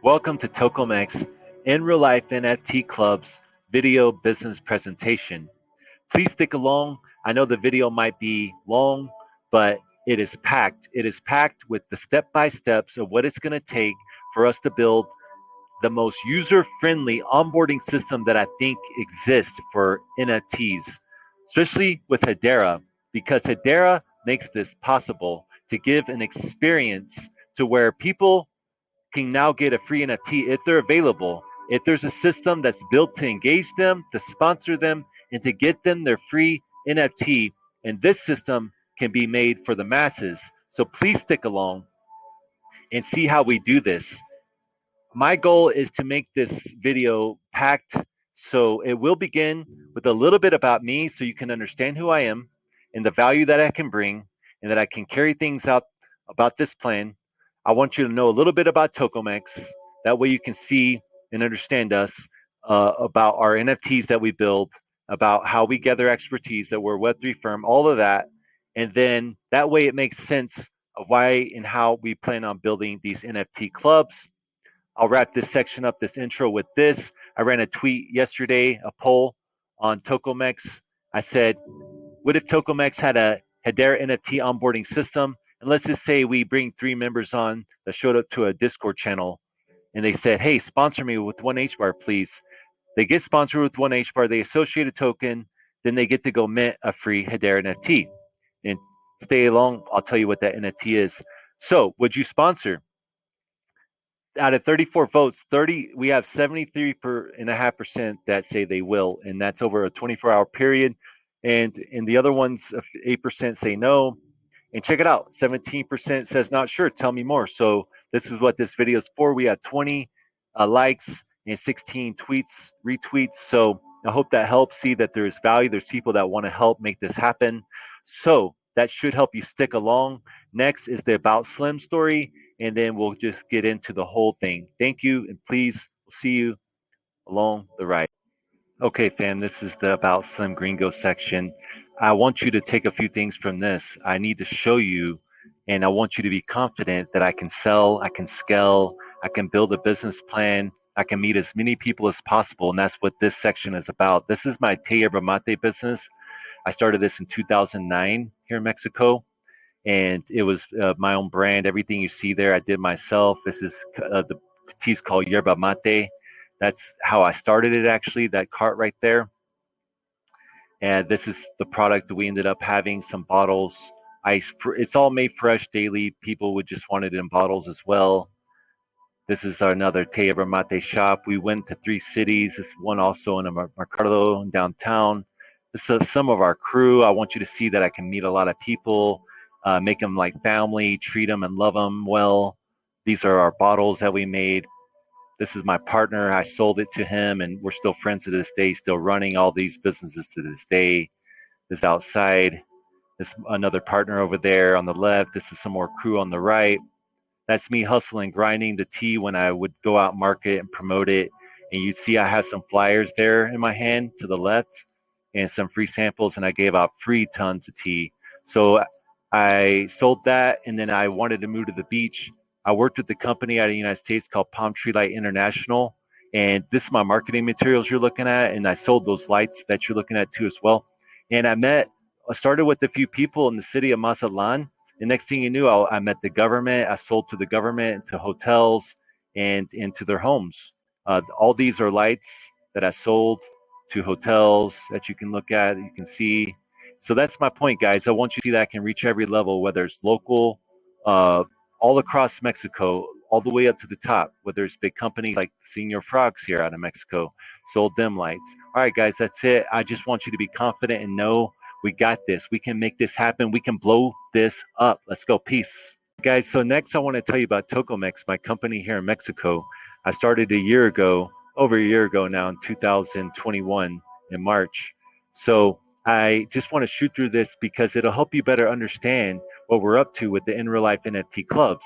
Welcome to Tokomex in real life NFT Club's video business presentation. Please stick along. I know the video might be long, but it is packed. It is packed with the step by steps of what it's going to take for us to build the most user friendly onboarding system that I think exists for NFTs, especially with Hedera, because Hedera makes this possible to give an experience to where people can now get a free NFT if they're available. If there's a system that's built to engage them, to sponsor them, and to get them their free NFT, and this system can be made for the masses. So please stick along and see how we do this. My goal is to make this video packed, so it will begin with a little bit about me so you can understand who I am and the value that I can bring and that I can carry things out about this plan. I want you to know a little bit about Tokomex. That way you can see and understand us, about our NFTs that we build, about how we gather expertise, that we're a Web3 firm, all of that. And then that way it makes sense of why and how we plan on building these NFT clubs. I'll wrap this section up, this intro, with this. I ran a tweet yesterday, a poll on Tokomex. I said, what if Tokomex had a Hedera NFT onboarding system? And let's just say we bring 3 members on that showed up to a Discord channel and they said, hey, sponsor me with 1 HBAR, please. They get sponsored with 1 HBAR, they associate a token, then they get to go mint a free Hedera NFT. And stay along, I'll tell you what that NFT is. So, would you sponsor? Out of 34 votes, we have 73.5% that say they will, and that's over a 24-hour period. And in the other ones, 8% say no. And check it out, 17% says not sure. Tell me more. So this is what this video is for. We have 20 likes and 16 tweets, retweets. So I hope that helps see that there's value. There's people that want to help make this happen. So that should help you stick along. Next is the About Slim story, and then we'll just get into the whole thing. Thank you, and please, we'll see you along the ride. Okay, fam, this is the About Slim Gringo section. I want you to take a few things from this. I need to show you, and I want you to be confident that I can sell, I can scale, I can build a business plan, I can meet as many people as possible, and that's what this section is about. This is my Te Yerba Mate business. I started this in 2009 here in Mexico, and it was my own brand. Everything you see there, I did myself. This is the tea's called Yerba Mate. That's how I started it, actually, that cart right there. And this is the product that we ended up having, some bottles. It's all made fresh daily. People would just want it in bottles as well. This is another Te Yerba Mate shop. We went to 3 cities. This one also in a Mercado downtown. This is some of our crew. I want you to see that I can meet a lot of people, make them like family, treat them and love them well. These are our bottles that we made. This is my partner. I sold it to him, and we're still friends to this day, still running all these businesses to this day. This outside, this another partner over there on the left. This is some more crew on the right. That's me hustling, grinding the tea when I would go out market and promote it. And you see I have some flyers there in my hand to the left and some free samples, and I gave out free tons of tea. So I sold that, and then I wanted to move to the beach. I worked with the company out of the United States called Palm Tree Light International, and this is my marketing materials you're looking at, and I sold those lights that you're looking at too as well. And I started with a few people in the city of Mazatlan. The next thing you knew, I met the government. I sold to the government, to hotels, and into their homes. All these are lights that I sold to hotels that you can look at, you can see. So that's my point, guys. I want you to see that I can reach every level, whether it's local, uh, all across Mexico, all the way up to the top, whether it's big companies like Senior Frogs here out of Mexico, sold them lights. All right, guys, that's it. I just want you to be confident and know we got this. We can make this happen. We can blow this up. Let's go. Peace. Guys, so next I want to tell you about Tokomex, my company here in Mexico. I started a year ago, over a year ago now, in 2021 in March. So I just want to shoot through this because it'll help you better understand what we're up to with the in real life NFT clubs.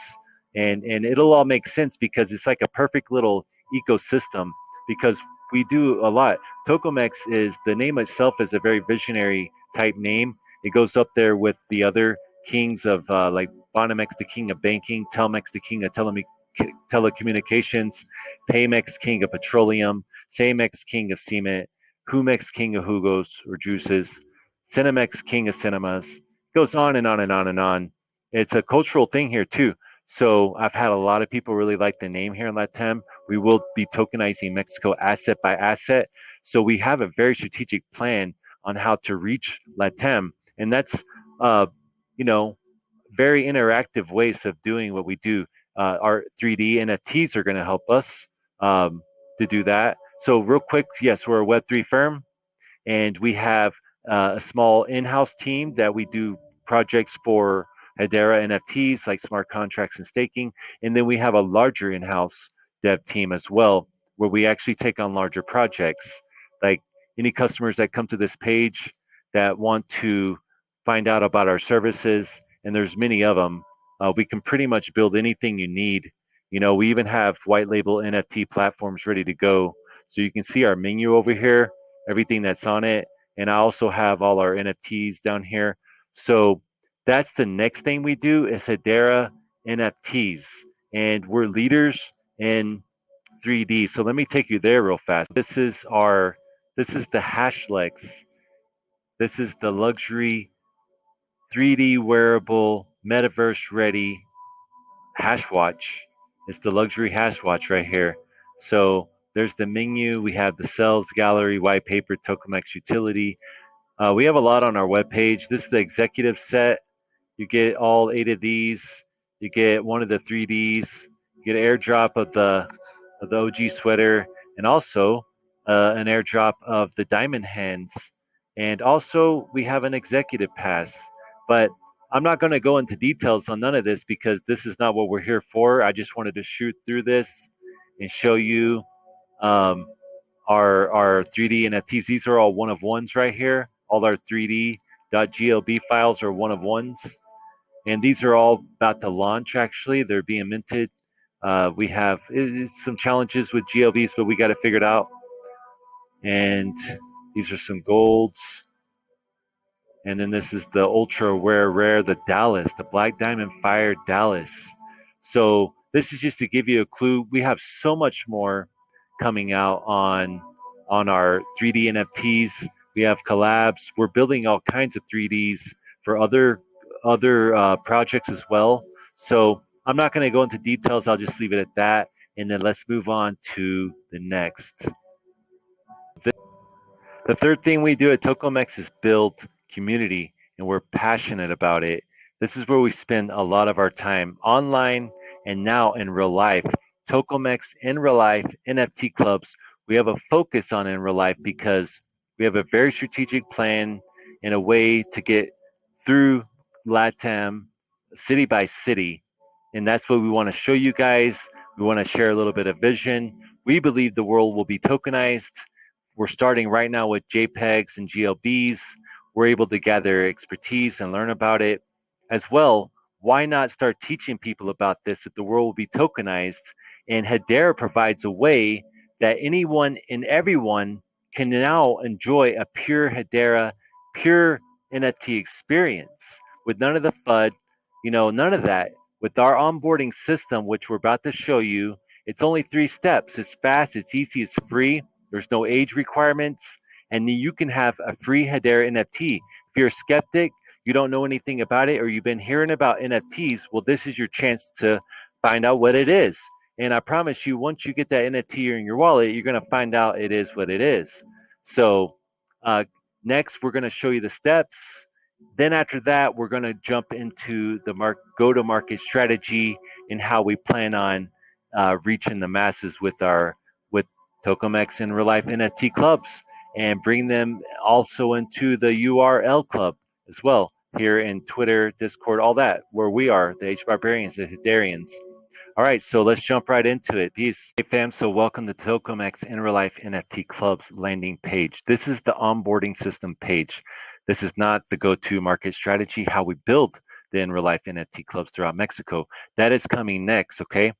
And it'll all make sense because it's like a perfect little ecosystem because we do a lot. Tokomex is the name itself is a very visionary type name. It goes up there with the other kings of like Banamex, the king of banking, Telmex, the king of telecommunications, Paymex king of petroleum, Samex king of cement, Humex king of jugos or juices, Cinemex king of cinemas. It goes on and on and on and on. It's a cultural thing here too. So I've had a lot of people really like the name here in LATAM. We will be tokenizing Mexico asset by asset. So we have a very strategic plan on how to reach LATAM, and that's uh, you know very interactive ways of doing what we do. Our 3D NFTs are going to help us to do that. So real quick, yes, we're a Web3 firm, and we have a small in-house team that we do projects for Hedera NFTs like smart contracts and staking, and then we have a larger in-house dev team as well, where we actually take on larger projects. Like any customers that come to this page that want to find out about our services, and there's many of them, we can pretty much build anything you need. We even have white label NFT platforms ready to go. So you can see our menu over here, everything that's on it. And I also have all our NFTs down here. So that's the next thing we do is Hedera NFTs. And we're leaders in 3D. So let me take you there real fast. This is the Hashlex. This is the luxury 3D wearable metaverse ready hash watch. It's the luxury hash watch right here. So there's the menu. We have the sales gallery, white paper, Tokomex utility. We have a lot on our webpage. This is the executive set. You get all 8 of these. You get one of the 3Ds. You get an airdrop of the OG sweater, and also an airdrop of the diamond hands. And also we have an executive pass. But I'm not going to go into details on none of this because this is not what we're here for. I just wanted to shoot through this and show you um, our 3D NFTs. These are all one of ones right here. All our 3D.glb files are one of ones. And these are all about to launch, actually. They're being minted. We have some challenges with GLBs, but we got to figure it out. And these are some golds. And then this is the ultra rare, the Dallas, the Black Diamond Fire Dallas. So this is just to give you a clue. We have so much more coming out on our 3D NFTs. We have collabs. We're building all kinds of 3Ds for other projects as well. So I'm not going to go into details. I'll just leave it at that. And then let's move on to the next. The third thing we do at Tokomex is build community, and we're passionate about it. This is where we spend a lot of our time online and now in real life. Tokomex in real life NFT clubs, we have a focus on in real life because we have a very strategic plan and a way to get through LATAM city by city. And that's what we want to show you guys. We want to share a little bit of vision. We believe the world will be tokenized. We're starting right now with JPEGs and GLBs. We're able to gather expertise and learn about it. As well, why not start teaching people about this if the world will be tokenized? And Hedera provides a way that anyone and everyone can now enjoy a pure Hedera, pure NFT experience with none of the FUD, none of that. With our onboarding system, which we're about to show you, it's only 3 steps. It's fast, it's easy, it's free. There's no age requirements, and then you can have a free Hedera NFT. If you're a skeptic, you don't know anything about it, or you've been hearing about NFTs, well, this is your chance to find out what it is. And I promise you, once you get that NFT in your wallet, you're going to find out it is what it is. So next, we're going to show you the steps. Then after that, we're going to jump into the go-to-market strategy and how we plan on reaching the masses with Tokomex and real life NFT clubs, and bring them also into the URL club as well here in Twitter, Discord, all that, where we are, the H Barbarians, the Hedarians. All right, so let's jump right into it. Peace. Hey fam, so welcome to Tokomex in real life NFT club's landing page. This is the onboarding system page. This is not the go-to market strategy, how we build the in real life NFT clubs throughout Mexico. That is coming next, okay?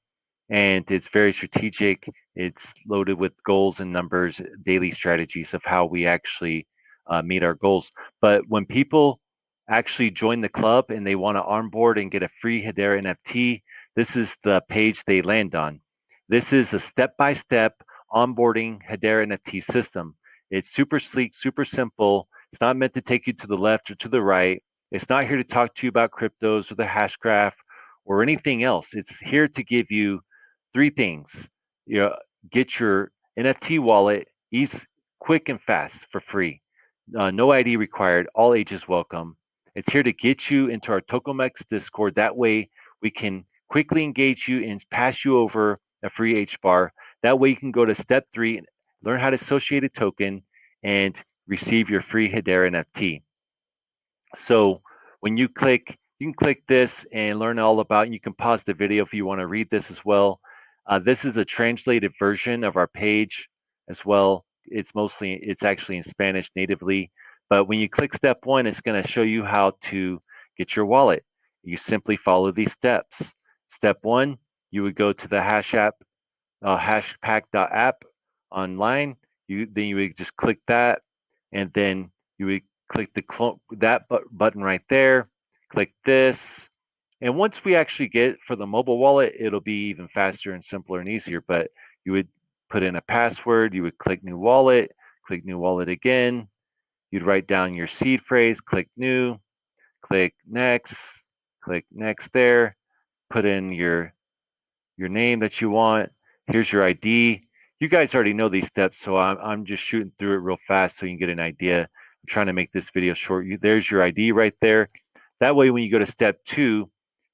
And it's very strategic. It's loaded with goals and numbers, daily strategies of how we actually meet our goals. But when people actually join the club and they want to onboard and get a free Hedera NFT, this is the page they land on. This is a step-by-step onboarding Hedera NFT system. It's super sleek, super simple. It's not meant to take you to the left or to the right. It's not here to talk to you about cryptos or the hash graph or anything else. It's here to give you three things. You know, get your NFT wallet easy, quick and fast for free. No ID required. All ages welcome. It's here to get you into our Tokomex Discord. That way, we can quickly engage you and pass you over a free H bar. That way, you can go to step 3, learn how to associate a token, and receive your free Hedera NFT. So when you can click this and learn all about it. You can pause the video if you want to read this as well. This is a translated version of our page as well. It's actually in Spanish natively. But when you click step 1, it's going to show you how to get your wallet. You simply follow these steps. Step 1, you would go to the hashpack.app online. You would just click that, and then you would click that button right there. Click this, and once we actually get for the mobile wallet, it'll be even faster and simpler and easier. But you would put in a password. You would click click new wallet again. You'd write down your seed phrase. Click new. Click next. Click next there. Put in your name that you want. Here's your ID. You guys already know these steps, so I'm just shooting through it real fast so you can get an idea. I'm trying to make this video short. There's your ID right there. That way, when you go to step 2,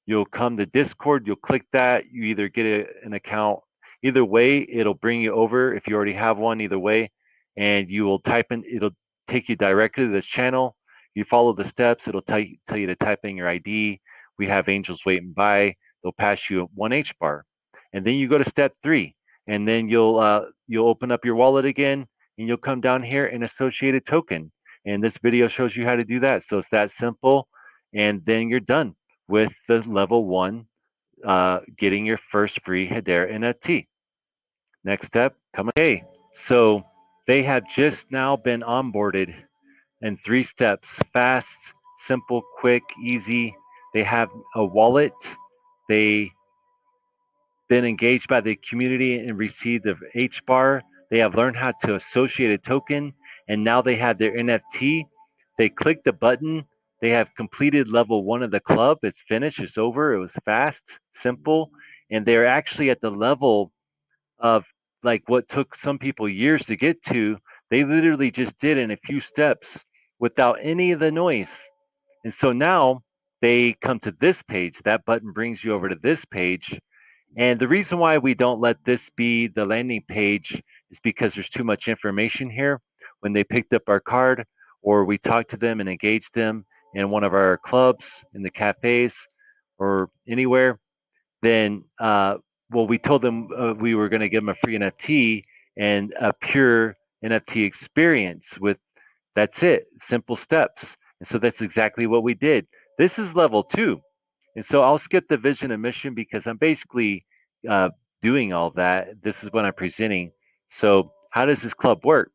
you'll come to Discord. You'll click that. You either get an account. Either way, it'll bring you over if you already have one. Either way, and you will type in. It'll take you directly to this channel. You follow the steps. It'll tell you to type in your ID. We have angels waiting by. They'll pass you one H bar, and then you go to step 3, and then you'll open up your wallet again, and you'll come down here and associate a token. And this video shows you how to do that. So it's that simple, and then you're done with the level 1, getting your first free Hedera NFT. Next step, come on. Okay, so they have just now been onboarded in 3 steps: fast, simple, quick, easy. They have a wallet. They been engaged by the community and received the H bar. They have learned how to associate a token, and now they have their NFT. They click the button. They have completed level 1 of the club. It's finished. It's over. It was fast, simple, and they're actually at the level of like what took some people years to get to. They literally just did in a few steps without any of the noise. And so now they come to this page. That button brings you over to this page, and the reason why we don't let this be the landing page is because there's too much information here. When they picked up our card, or we talked to them and engaged them in one of our clubs, in the cafes, or anywhere, then, well, we told them we were going to give them a free NFT and a pure NFT experience with, that's it, simple steps. And so that's exactly what we did. This is level 2. And so I'll skip the vision and mission because I'm basically uh, doing all that. This is what I'm presenting. So how does this club work?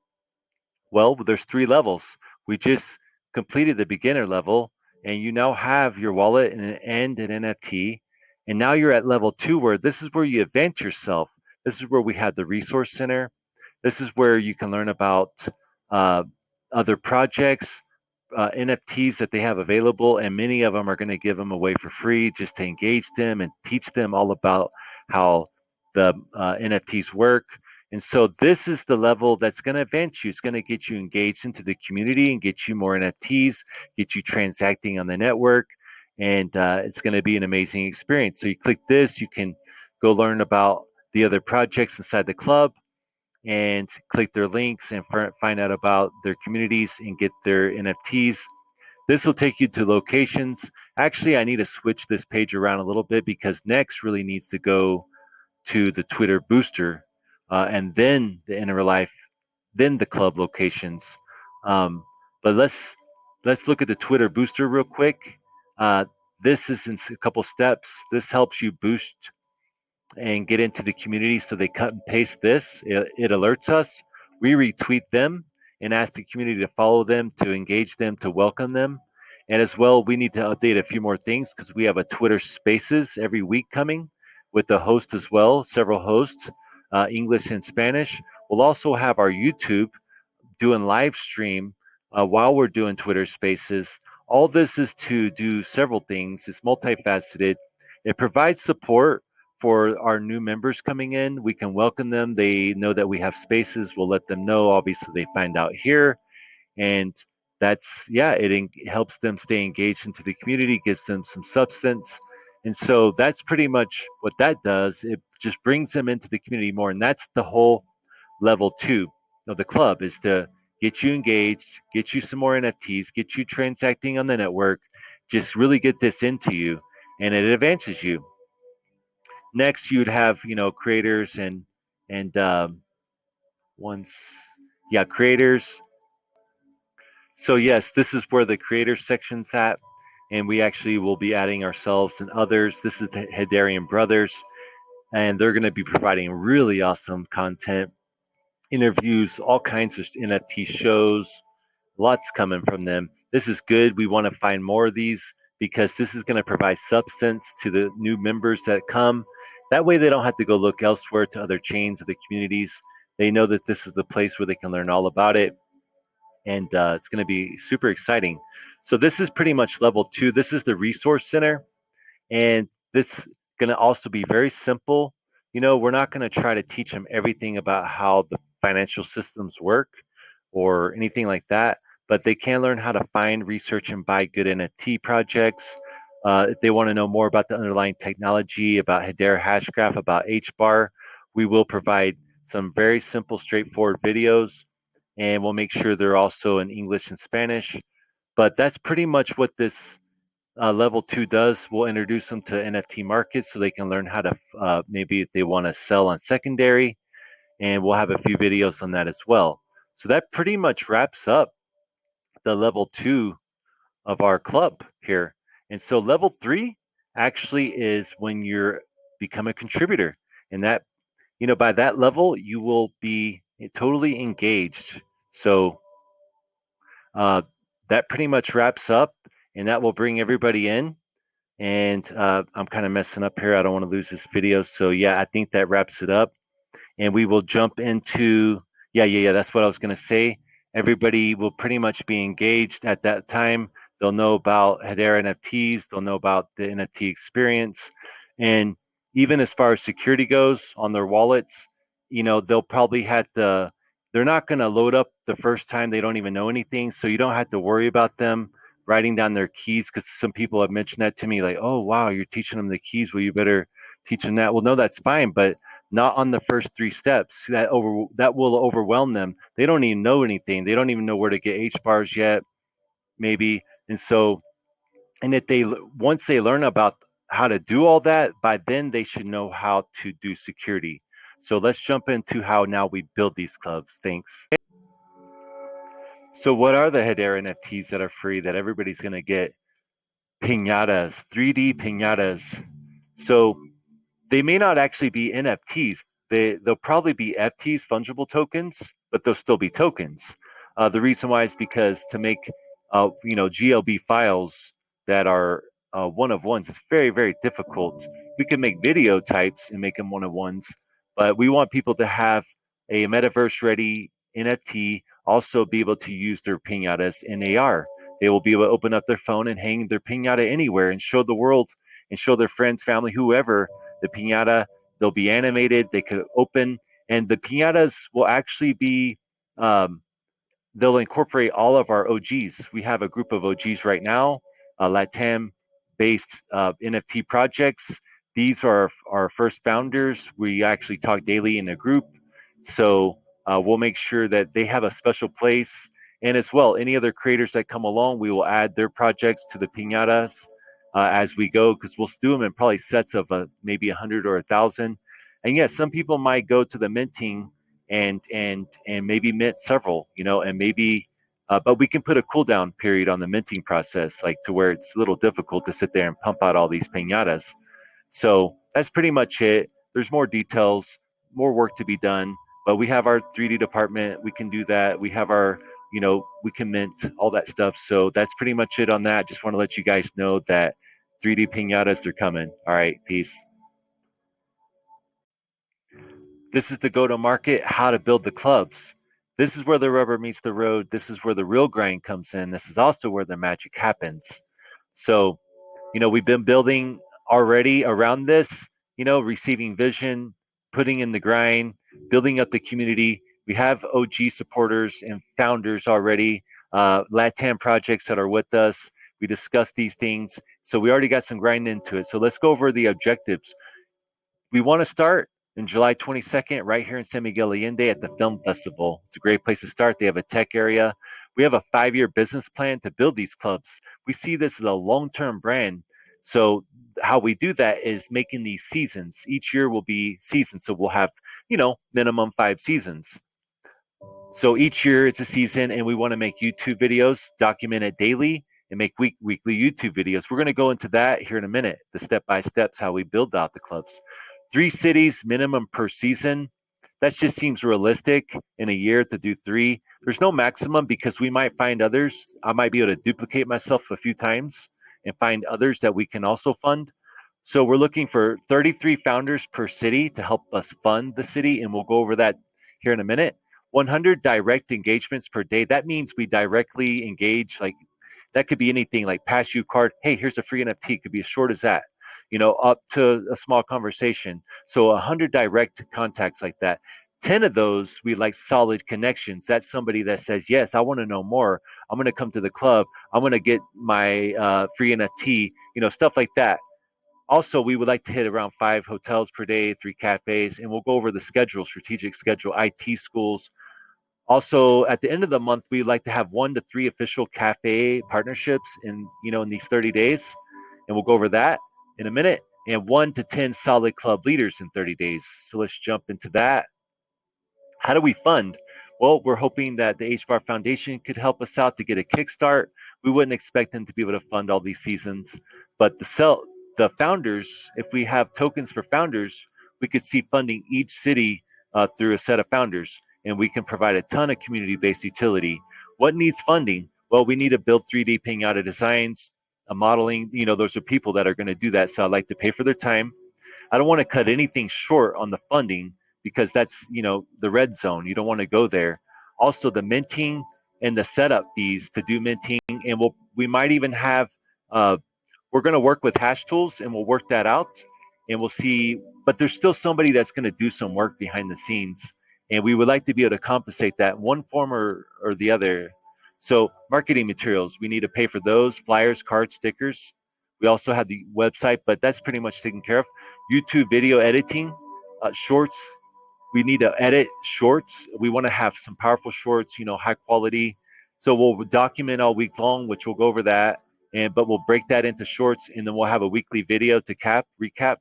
Well, there's 3 levels. We just completed the beginner level, and you now have your wallet and an NFT. And now you're at level 2, where this is where you advance yourself. This is where we have the resource center. This is where you can learn about uh, other projects, NFTs that they have available, and many of them are going to give them away for free just to engage them and teach them all about how the NFTs work. And so this is the level that's going to advance you. It's going to get you engaged into the community and get you more NFTs, get you transacting on the network, and it's going to be an amazing experience. So you click this, you can go learn about the other projects inside the club, and click their links and find out about their communities and get their NFTs. This will take you to locations. Actually, I need to switch this page around a little bit because next really needs to go to the Twitter booster, and then the inner life, then the club locations. But let's look at the Twitter booster real quick. This is in a couple steps. This helps you boost and get into the community. So they cut and paste this. It alerts us. We retweet them and ask the community to follow them, to engage them, to welcome them. And as well, we need to update a few more things because we have a Twitter Spaces every week coming. with a host as well, several hosts, English and Spanish. We'll also have our YouTube doing live stream while we're doing Twitter Spaces. All this is to do several things. It's multifaceted. It provides support for our new members coming in. We can welcome them. They know that we have spaces. We'll let them know. Obviously, they find out here, and that's yeah. Helps them stay engaged into the community, gives them some substance, and so that's pretty much what that does. It just brings them into the community more, and that's the whole level two of the club is to get you engaged, get you some more NFTs, get you transacting on the network, just really get this into you, and it advances you. Next, you'd have creators and once yeah creators. So yes, this is where the creators section's at, and we actually will be adding ourselves and others. This is the Hedarian brothers, and they're going to be providing really awesome content, interviews, all kinds of NFT shows, lots coming from them. This is good. We want to find more of these because this is going to provide substance to the new members that come. That way, they don't have to go look elsewhere to other chains of the communities. They know that this is the place where they can learn all about it, and it's going to be super exciting. So, this is pretty much level two. This is the resource center, and this is going to also be very simple. We're not going to try to teach them everything about how the financial systems work or anything like that, but they can learn how to find, research, and buy good NFT projects. If they want to know more about the underlying technology, about Hedera Hashgraph, about HBAR, we will provide some very simple, straightforward videos, and we'll make sure they're also in English and Spanish. But that's pretty much what this level two does. We'll introduce them to NFT markets so they can learn how to maybe if they want to sell on secondary, and we'll have a few videos on that as well. So that pretty much wraps up the level two of our club here. And so level three actually is when you're become a contributor, and that by that level you will be totally engaged. So uh, that pretty much wraps up, and that will bring everybody in. And I'm kind of messing up here. I don't want to lose this video. So yeah, I think that wraps it up. And we will jump into yeah. That's what I was going to say. Everybody will pretty much be engaged at that time. They'll know about Hedera NFTs. They'll know about the NFT experience, and even as far as security goes on their wallets, they'll probably have to. They're not going to load up the first time. They don't even know anything, so you don't have to worry about them writing down their keys because some people have mentioned that to me, like, "Oh wow, you're teaching them the keys. Well, you better teach them that." Well, no, that's fine, but not on the first three steps. That will overwhelm them. They don't even know anything. They don't even know where to get H bars yet, maybe. And so, and if they once they learn about how to do all that, by then they should know how to do security. So let's jump into how now we build these clubs. Thanks. So what are the Hedera NFTs that are free that everybody's going to get? Piñatas, 3D piñatas. So they may not actually be NFTs. They'll probably be FTs, fungible tokens, but they'll still be tokens. The reason why is because to make GLB files that are one of ones is very very difficult. We can make video types and make them one of ones, but we want people to have a metaverse ready NFT. Also be able to use their piñatas in AR. They will be able to open up their phone and hang their piñata anywhere and show the world and show their friends, family, whoever the piñata. They'll be animated. They could open, and the piñatas will actually be. They'll incorporate all of our OGs. We have a group of OGs right now, LATAM-based NFT projects. These are our first founders. We actually talk daily in a group, so we'll make sure that they have a special place. And as well, any other creators that come along, we will add their projects to the piñatas as we go, because we'll do them in probably sets of maybe 100 or 1,000. And yes, some people might go to the minting and maybe mint several, and maybe, but we can put a cooldown period on the minting process, like to where it's a little difficult to sit there and pump out all these piñatas. So that's pretty much it. There's more details, more work to be done, but we have our 3D department. We can do that. We have our, we can mint all that stuff. So that's pretty much it on that. Just want to let you guys know that 3D piñatas are coming. All right, peace. This is the go to market, how to build the clubs. This is where the rubber meets the road. This is where the real grind comes in. This is also where the magic happens. So, we've been building already around this, receiving vision, putting in the grind, building up the community. We have OG supporters and founders already, LATAM projects that are with us. We discussed these things. So we already got some grind into it. So let's go over the objectives. We want to start in July 22nd right here in San Miguel Allende at the Film Festival. It's a great place to start. They have a tech area. We have a 5-year business plan to build these clubs. We see this as a long-term brand. So how we do that is making these seasons. Each year will be seasons. So we'll have, minimum 5 seasons. So each year it's a season, and we want to make YouTube videos, document it daily, and make weekly YouTube videos. We're going to go into that here in a minute, the step by steps, how we build out the clubs. 3 cities minimum per season. That just seems realistic in a year to do 3. There's no maximum because we might find others. I might be able to duplicate myself a few times and find others that we can also fund. So we're looking for 33 founders per city to help us fund the city, and we'll go over that here in a minute. 100 direct engagements per day. That means we directly engage, like that could be anything like pass you card. Hey, here's a free NFT. It could be as short as that, up to a small conversation. So 100 direct contacts like that. 10 of those we like solid connections. That's somebody that says, yes, I want to know more. I'm going to come to the club. I'm going to get my free NFT, stuff like that. Also, we would like to hit around 5 hotels per day, 3 cafes, and we'll go over the schedule, strategic schedule, IT schools. Also, at the end of the month, we would like to have 1 to 3 official cafe partnerships in these 30 days, and we'll go over that in a minute. And 1 to 10 solid club leaders in 30 days. So let's jump into that. How do we fund? Well, we're hoping that the HBAR Foundation could help us out to get a kickstart. We wouldn't expect them to be able to fund all these seasons, but the founders, if we have tokens for founders, we could see funding each city through a set of founders, and we can provide a ton of community-based utility. What needs funding? Well, we need to build 3D pinata designs, a modeling. Those are people that are going to do that, so I'd like to pay for their time. I don't want to cut anything short on the funding because that's the red zone. You don't want to go there. Also, the minting and the setup fees to do minting, and we might even have we're going to work with hash tools, and we'll work that out, and we'll see. But there's still somebody that's going to do some work behind the scenes, and we would like to be able to compensate that in one form or the other. So marketing materials, we need to pay for those: flyers, cards, stickers. We also have the website, but that's pretty much taken care of. YouTube video editing, shorts. We need to edit shorts. We want to have some powerful shorts, high quality. So we'll document all week long, which we'll go over that, but we'll break that into shorts, and then we'll have a weekly video to recap.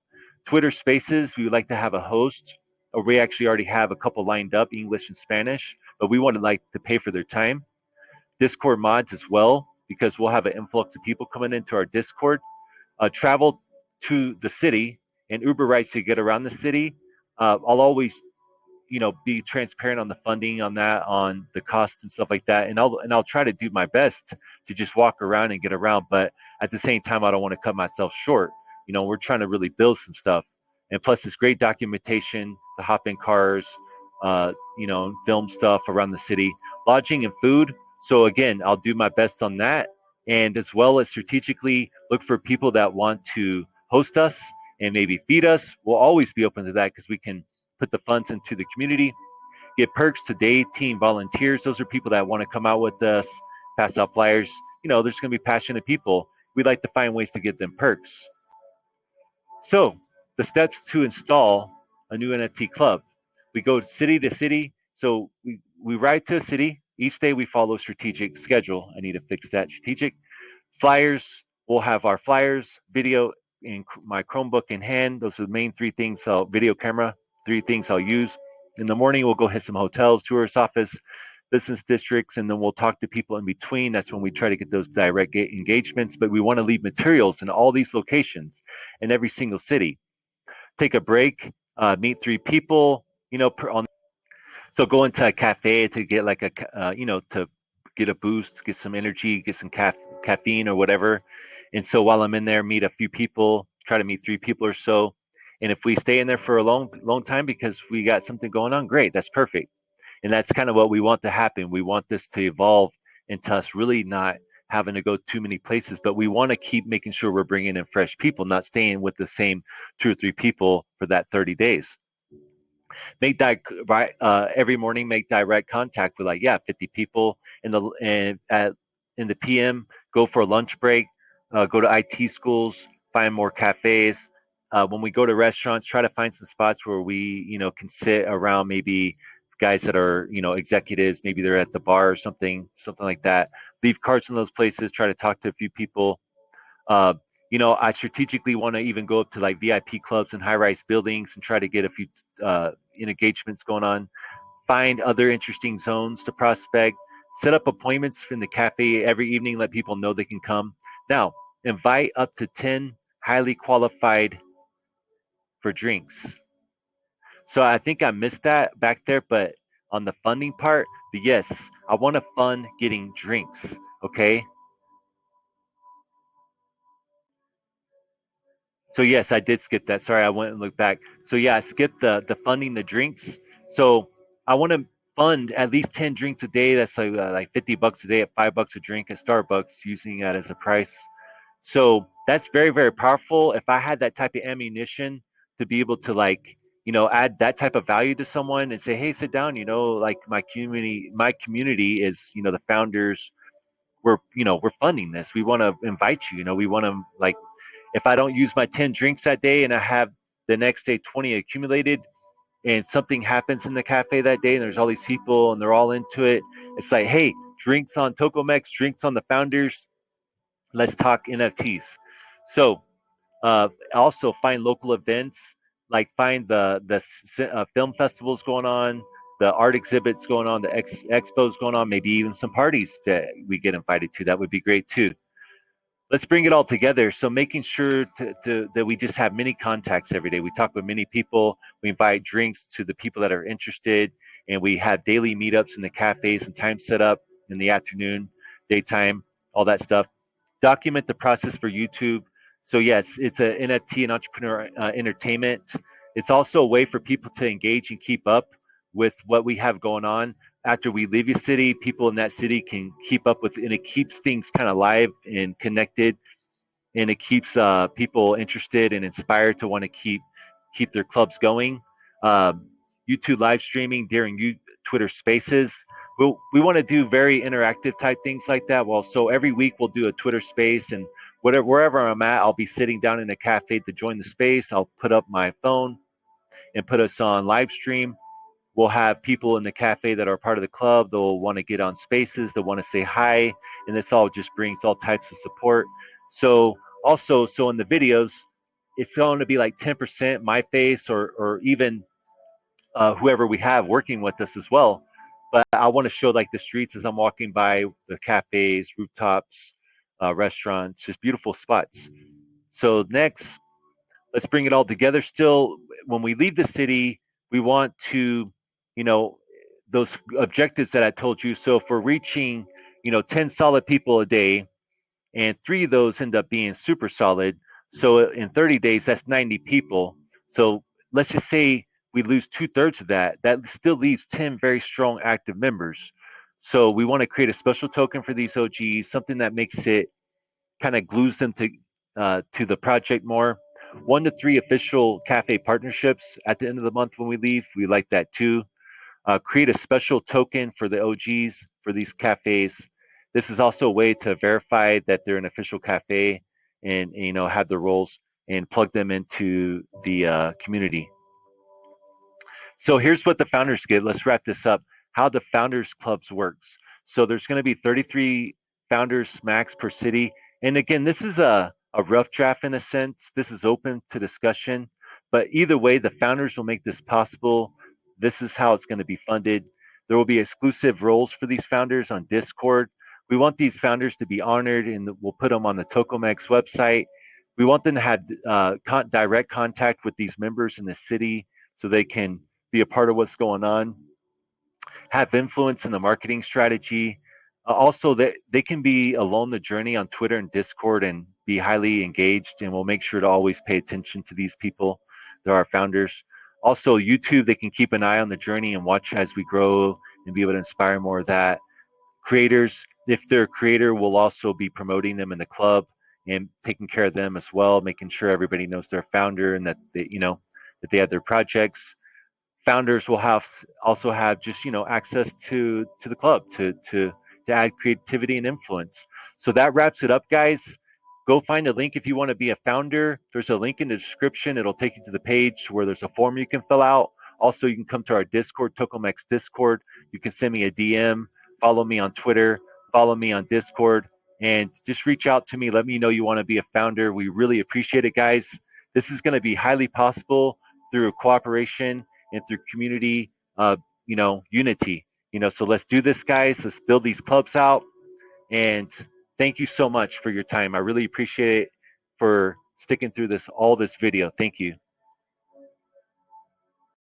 Twitter Spaces, we would like to have a host, or we actually already have a couple lined up, English and Spanish, but we want to like to pay for their time. Discord mods as well, because we'll have an influx of people coming into our Discord. Travel to the city and Uber rides to get around the city. I'll always be transparent on the funding on that, on the cost and stuff like that, and I'll try to do my best to just walk around and get around, but at the same time I don't want to cut myself short. We're trying to really build some stuff, and plus it's great documentation to hop in cars, film stuff around the city, lodging and food. So again, I'll do my best on that, and as well as strategically look for people that want to host us and maybe feed us. We'll always be open to that because we can put the funds into the community, get perks to day team volunteers. Those are people that want to come out with us, pass out flyers. There's going to be passionate people. We'd like to find ways to give them perks. So the steps to install a new NFT club. We go city to city. So we ride to a city. Each day we follow a strategic schedule. I need to fix that strategic. Flyers, we'll have our flyers, video in my Chromebook in hand. Those are the main 3 things. So video camera, 3 things I'll use. In the morning, we'll go hit some hotels, tourist office, business districts, and then we'll talk to people in between. That's when we try to get those direct engagements, but we want to leave materials in all these locations in every single city. Take a break, meet 3 people, so go into a cafe to get like to get a boost, get some energy, get some caffeine or whatever. And so while I'm in there, meet a few people, try to meet 3 people or so. And if we stay in there for a long time because we got something going on, great, that's perfect. And that's kind of what we want to happen. We want this to evolve into us really not having to go too many places, but we want to keep making sure we're bringing in fresh people, not staying with the same 2 or 3 people for that 30 days. Make that right every morning. Make direct contact with 50 people in the PM. Go for a lunch break. Go to IT schools. Find more cafes. When we go to restaurants, try to find some spots where we can sit around maybe guys that are executives. Maybe they're at the bar or something like that. Leave cards in those places. Try to talk to a few people. uh, I strategically want to even go up to like VIP clubs and high-rise buildings and try to get a few engagements going on. Find other interesting zones to prospect. Set up appointments in the cafe every evening. Let people know they can come. Now, invite up to 10 highly qualified for drinks. So I think I missed that back there, but on the funding part, but yes, I want to fund getting drinks. Okay. So yes, I did skip that. Sorry, I went and looked back. So yeah, I skipped the funding the drinks. So I want to fund at least 10 drinks a day. That's like $50 a day at $5 a drink at Starbucks, using that as a price. So that's very, very powerful. If I had that type of ammunition to be able to add that type of value to someone and say, hey, sit down, like my community is, the founders, we're funding this. We want to invite you, we want to if I don't use my 10 drinks that day and I have the next day 20 accumulated and something happens in the cafe that day and there's all these people and they're all into it, it's like, hey, drinks on Tokomex, drinks on the founders, let's talk NFTs. So also find local events, like find the film festivals going on, the art exhibits going on, the expos going on, maybe even some parties that we get invited to. That would be great too. Let's bring it all together. So making sure that we just have many contacts every day. We talk with many people. We invite drinks to the people that are interested, and we have daily meetups in the cafes and time set up in the afternoon, daytime, all that stuff. Document the process for YouTube. So yes, it's an NFT and entrepreneur entertainment. It's also a way for people to engage and keep up with what we have going on after we leave a city. People in that city can keep up with, and it keeps things kind of live and connected, and it keeps people interested and inspired to want to keep their clubs going. Um, YouTube live streaming during Twitter Spaces. We want to do very interactive type things like that. Well, so every week we'll do a Twitter Space, and wherever I'm at, I'll be sitting down in a cafe to join the space. I'll put up my phone and put us on live stream. We'll have people in the cafe that are part of the club. They'll want to get on spaces. They'll want to say hi, and this all just brings all types of support. So also, so in the videos, it's going to be like 10% my face, or even whoever we have working with us as well. But I want to show like the streets as I'm walking by, the cafes, rooftops, restaurants, just beautiful spots. So next, let's bring it all together. Still, when we leave the city, we want to, you know, those objectives that I told you. So if we're reaching, 10 solid people a day, and three of those end up being super solid, so in 30 days, that's 90 people. So let's just say we lose two-thirds of that. That still leaves 10 very strong active members. So we want to create a special token for these OGs, something that makes it kind of glues them to the project more. 1 to 3 official cafe partnerships at the end of the month when we leave. We like that too. Create a special token for the OGs for these cafes. This is also a way to verify that they're an official cafe, and have the roles and plug them into the community. So here's what the founders get. Let's wrap this up. How the founders clubs works. So there's going to be 33 founders max per city. And again, this is a rough draft in a sense. This is open to discussion. But either way, the founders will make this possible. This is how it's going to be funded. There will be exclusive roles for these founders on Discord. We want these founders to be honored, and we'll put them on the Tokomex website. We want them to have direct contact with these members in the city so they can be a part of what's going on, have influence in the marketing strategy. Also, they can be along the journey on Twitter and Discord and be highly engaged, and we'll make sure to always pay attention to these people. There are founders. Also, YouTube, they can keep an eye on the journey and watch as we grow and be able to inspire more of that. Creators, if they're a creator, will also be promoting them in the club and taking care of them as well, making sure everybody knows they're a founder and that they, that they have their projects. Founders will have also have just access to the club to add creativity and influence. So that wraps it up, guys. Go find a link if you want to be a founder. There's a link in the description. It'll take you to the page where there's a form you can fill out. Also, you can come to our Discord, Tokomex Discord. You can send me a DM, follow me on Twitter, follow me on Discord, and just reach out to me. Let me know you want to be a founder. We really appreciate it, guys. This is going to be highly possible through cooperation and through community, unity. So let's do this, guys. Let's build these clubs out. And thank you so much for your time. I really appreciate it for sticking through all this video. Thank you.